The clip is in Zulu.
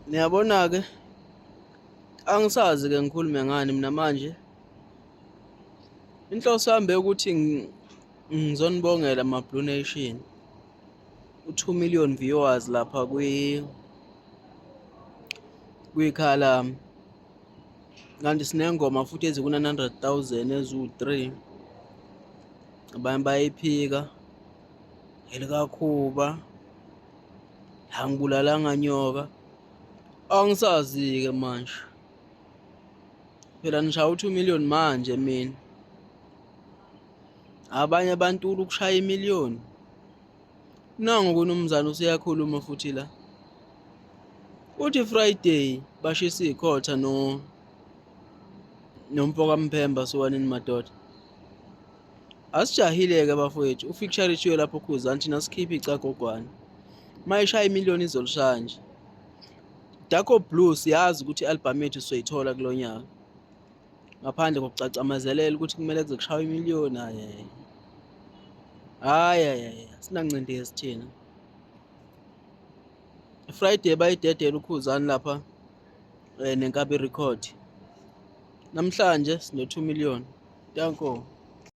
Niyabona-ke, angisazi-ke ngikhulume ngani mina manje. Inhloso yami beyokuthi ngizonibongela ma-Blue Nation, u-2 million viewers lapha kwikhaya lami. Kanti sinengoma futhi eziku-900,000 eziwu-3. Abanye bayiphika elikakhuba, angibulalanga nyoka. Angisazi-ke manje, phela nishaya u-2 million manje mina. Abanye abantu ukushaya 1 million. Nangu kuNumzane useyakhuluma futhi la. Uthi Friday bashisa ikhotha noMpoka Mphemba sowanini madoda. Asijahile-ke bafowethu, ufixture ishiwe lapho Khuzani, thina sikhiphe icagogwane. Mayishaya 1 million izolishaya nje. Darko Blue siyazi ukuthi i-album yethu soyithola kulo nyaka. Ngaphandle kokucacamazelela ukuthi kumele kuze kushawe 1 million. Hayi, sinancindezi thina. Friday bayidedela uKhuzani lapha neNkabi Record. Namhlanje sine 2 million. Danko.